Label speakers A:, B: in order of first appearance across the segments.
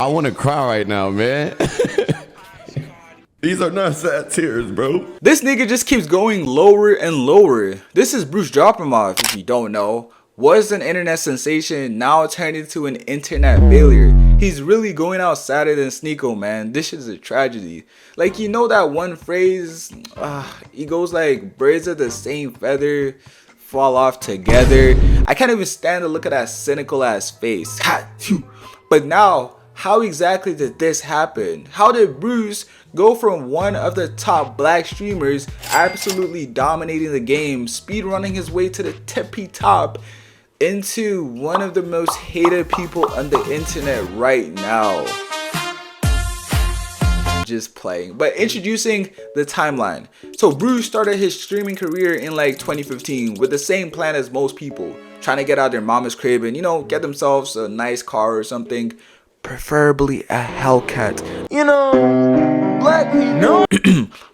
A: I want to cry right now, man. These are not sad tears, bro.
B: This nigga just keeps going lower and lower. This is BruceDropEmOff, if you don't know. Was an internet sensation, now turned into an internet failure. He's really going out sadder than Sneeko, man. This shit is a tragedy. Like, you know that one phrase, he goes like, birds of the same feather fall off together. I can't even stand to look at that cynical ass face. But now, how exactly did this happen? How did Bruce go from one of the top black streamers absolutely dominating the game, speedrunning his way to the tippy top, into one of the most hated people on the internet right now? Just playing. But introducing the timeline. So Bruce started his streaming career in like 2015 with the same plan as most people, trying to get out their mama's crib and, you know, get themselves a nice car or something, preferably a Hellcat. You know, black people. No.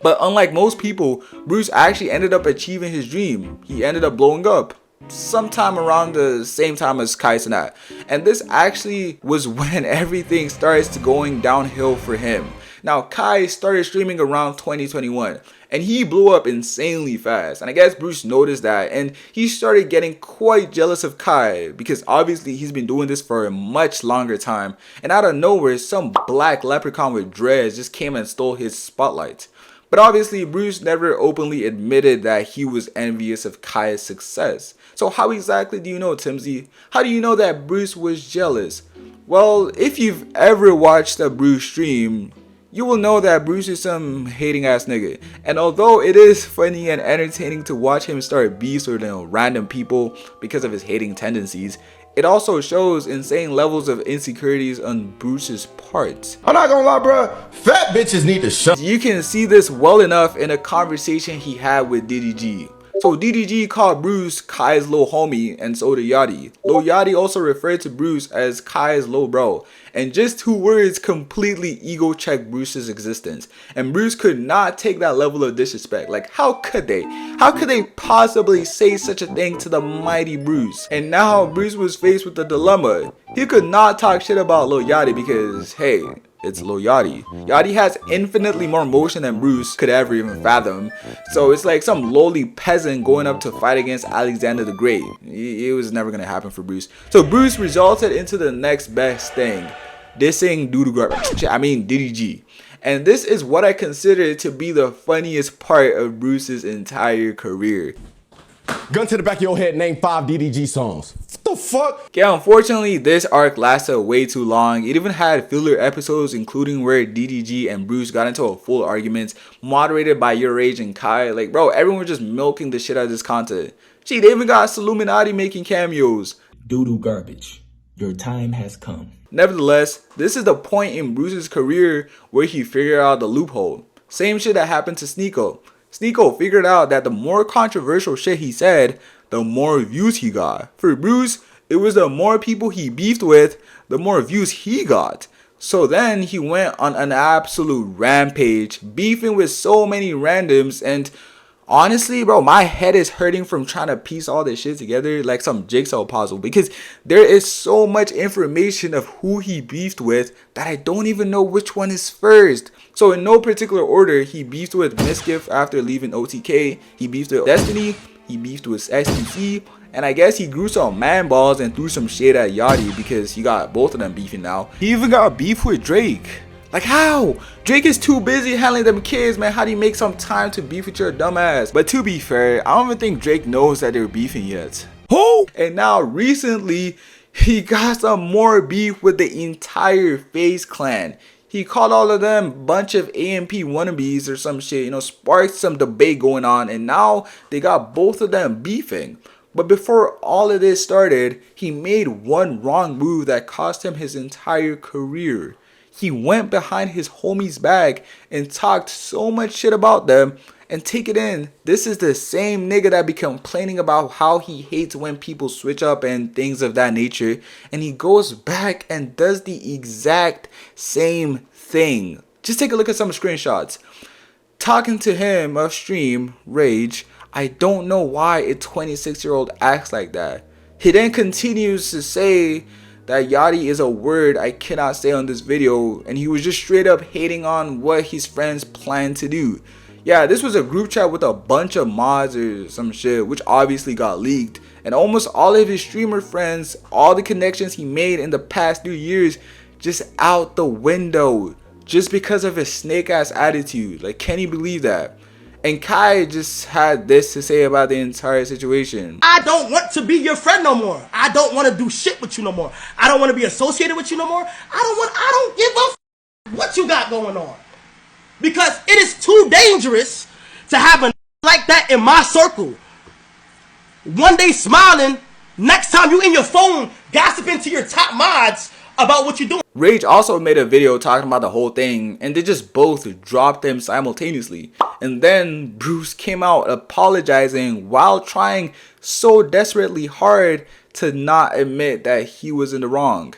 B: But unlike most people, Bruce actually ended up achieving his dream. He ended up blowing up sometime around the same time as Kai Cenat. And this actually was when everything starts to going downhill for him. Now, Kai started streaming around 2021 and he blew up insanely fast. And I guess Bruce noticed that and he started getting quite jealous of Kai because obviously he's been doing this for a much longer time. And out of nowhere, some black leprechaun with dreads just came and stole his spotlight. But obviously, Bruce never openly admitted that he was envious of Kai's success. So how exactly do you know, Timsy? How do you know that Bruce was jealous? Well, if you've ever watched a Bruce stream, you will know that Bruce is some hating ass nigga. And although it is funny and entertaining to watch him start beefs with random people because of his hating tendencies, it also shows insane levels of insecurities on Bruce's part.
A: I'm not gonna lie, bro. Fat bitches need to shut.
B: You can see this well enough in a conversation he had with DDG. So DDG called Bruce Kai's little homie, and so did Yachty. Lil Yachty also referred to Bruce as Kai's little bro. And just two words completely ego checked Bruce's existence. And Bruce could not take that level of disrespect. Like, how could they? How could they possibly say such a thing to the mighty Bruce? And now Bruce was faced with the dilemma. He could not talk shit about Lil Yachty because, hey, it's Lil Yachty. Yachty has infinitely more motion than Bruce could ever even fathom. So it's like some lowly peasant going up to fight against Alexander the Great. It was never gonna happen for Bruce. So Bruce resulted into the next best thing, dissing DDG. And this is what I consider to be the funniest part of Bruce's entire career.
A: Gun to the back of your head, name 5 DDG songs. What the fuck?
B: Yeah, unfortunately, this arc lasted way too long. It even had filler episodes, including where DDG and Bruce got into a full argument, moderated by Your Age and Kai. Like, bro, everyone was just milking the shit out of this content. Gee, they even got Illuminati making cameos.
C: Doo-doo garbage. Your time has come.
B: Nevertheless, this is the point in Bruce's career where he figured out the loophole. Same shit that happened to Sneeko. Sneeko figured out that the more controversial shit he said, the more views he got. For Bruce, it was the more people he beefed with, the more views he got. So then he went on an absolute rampage, beefing with so many randoms, and honestly, bro, my head is hurting from trying to piece all this shit together like some jigsaw puzzle because there is so much information of who he beefed with that I don't even know which one is first. So in no particular order, he beefed with Misgift after leaving OTK, he beefed with Destiny, he beefed with STC, and I guess he grew some man balls and threw some shade at Yachty because he got both of them beefing now. He even got beef with Drake. Like, how? Drake is too busy handling them kids, man. How do you make some time to beef with your dumbass? But to be fair, I don't even think Drake knows that they're beefing yet. Who? And now recently, he got some more beef with the entire FaZe clan. He called all of them bunch of AMP wannabes or some shit, you know, sparked some debate going on, and now they got both of them beefing. But before all of this started, he made one wrong move that cost him his entire career. He went behind his homie's back and talked so much shit about them. And take it in, this is the same nigga that be complaining about how he hates when people switch up and things of that nature. And he goes back and does the exact same thing. Just take a look at some screenshots. Talking to him off stream, Rage, I don't know why a 26-year-old acts like that. He then continues to say that yachty is a word I cannot say on this video, and he was just straight up hating on what his friends planned to do. Yeah, this was a group chat with a bunch of mods or some shit, which obviously got leaked, and almost all of his streamer friends, all the connections he made in the past 3 years, just out the window, just because of his snake ass attitude. Like, can you believe that? And Kai just had this to say about the entire situation.
D: I don't want to be your friend no more. I don't want to do shit with you no more. I don't want to be associated with you no more. I don't give a f what you got going on. Because it is too dangerous to have a like that in my circle. One day smiling, next time you in your phone gossiping to your top mods about what you're doing.
B: Rage also made a video talking about the whole thing, and they just both dropped them simultaneously. And then Bruce came out apologizing while trying so desperately hard to not admit that he was in the wrong.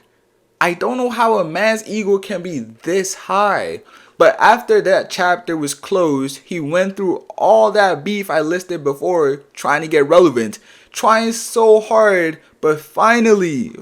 B: I don't know how a man's ego can be this high. But after that chapter was closed, he went through all that beef I listed before, trying to get relevant, trying so hard, but finally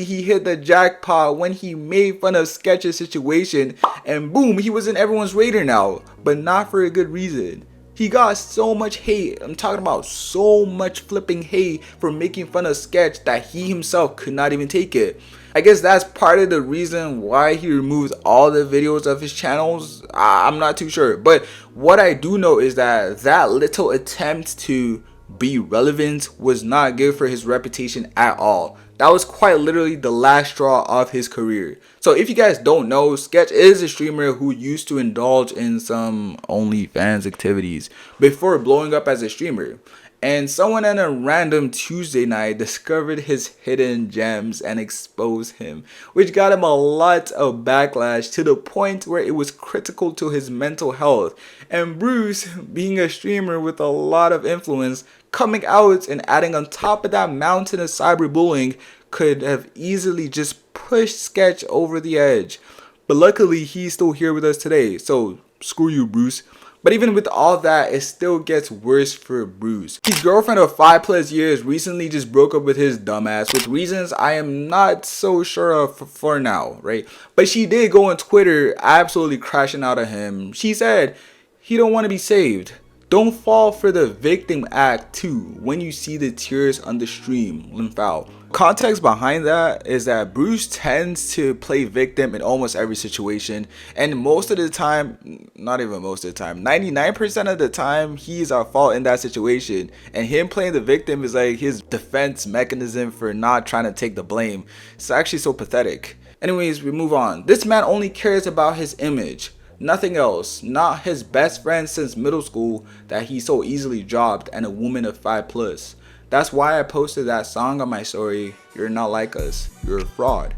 B: he hit the jackpot when he made fun of Sketch's situation, and boom, he was in everyone's radar now, but not for a good reason. He got so much hate, I'm talking about so much flipping hate for making fun of Sketch that he himself could not even take it. I guess that's part of the reason why he removed all the videos of his channels. I'm not too sure, but what I do know is that that little attempt to be relevant was not good for his reputation at all. That was quite literally the last straw of his career. So if you guys don't know, Sketch is a streamer who used to indulge in some OnlyFans activities before blowing up as a streamer. And someone on a random Tuesday night discovered his hidden gems and exposed him, which got him a lot of backlash to the point where it was critical to his mental health. And Bruce, being a streamer with a lot of influence, coming out and adding on top of that mountain of cyberbullying could have easily just pushed Sketch over the edge. But luckily, he's still here with us today, so screw you, Bruce. But even with all that, it still gets worse for Bruce. His girlfriend of 5+ years recently just broke up with his dumbass with reasons I am not so sure of for now, right? But she did go on Twitter absolutely crashing out at him. She said, he don't want to be saved. Don't fall for the victim act too when you see the tears on the stream. Limphal. Context behind that is that Bruce tends to play victim in almost every situation, and most of the time, not even most of the time, 99% of the time, he's at fault in that situation, and him playing the victim is like his defense mechanism for not trying to take the blame. It's actually so pathetic. Anyways, we move on. This man only cares about his image. Nothing else, not his best friend since middle school that he so easily dropped, and a woman of 5+. That's why I posted that song on my story, You're Not Like Us, You're a Fraud.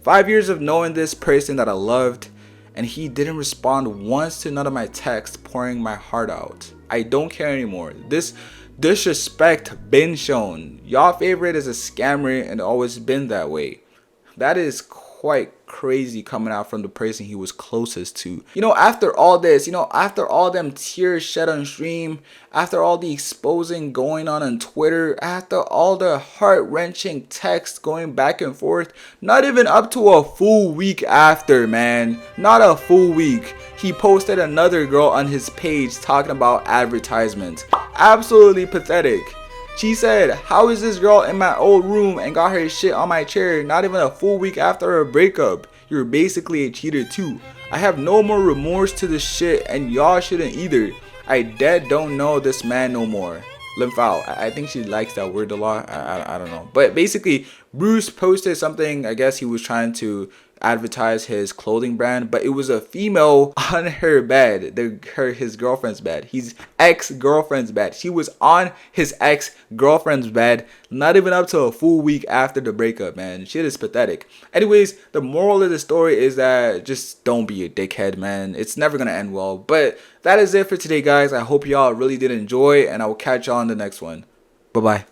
B: 5 years of knowing this person that I loved, and he didn't respond once to none of my texts pouring my heart out. I don't care anymore. This disrespect been shown. Y'all favorite is a scammer and always been that way. That is quite crazy coming out from the person he was closest to. You know, after all this, after all them tears shed on stream, after all the exposing going on Twitter, after all the heart-wrenching texts going back and forth, not even up to a full week after, man, not a full week, he posted another girl on his page talking about advertisements. Absolutely pathetic. She said, how is this girl in my old room and got her shit on my chair not even a full week after a breakup? You're basically a cheater too. I have no more remorse to this shit and y'all shouldn't either. I dead don't know this man no more. Limphal. I think she likes that word a lot. I don't know. But basically, Bruce posted something. I guess he was trying to advertise his clothing brand, but it was a female on her bed, his girlfriend's bed, his ex-girlfriend's bed. She was on his ex-girlfriend's bed, not even up to a full week after the breakup, man. Shit is pathetic. Anyways, the moral of the story is that just don't be a dickhead, man. It's never gonna end well. But that is it for today, guys. I hope y'all really did enjoy, and I will catch y'all on the next one. Bye bye.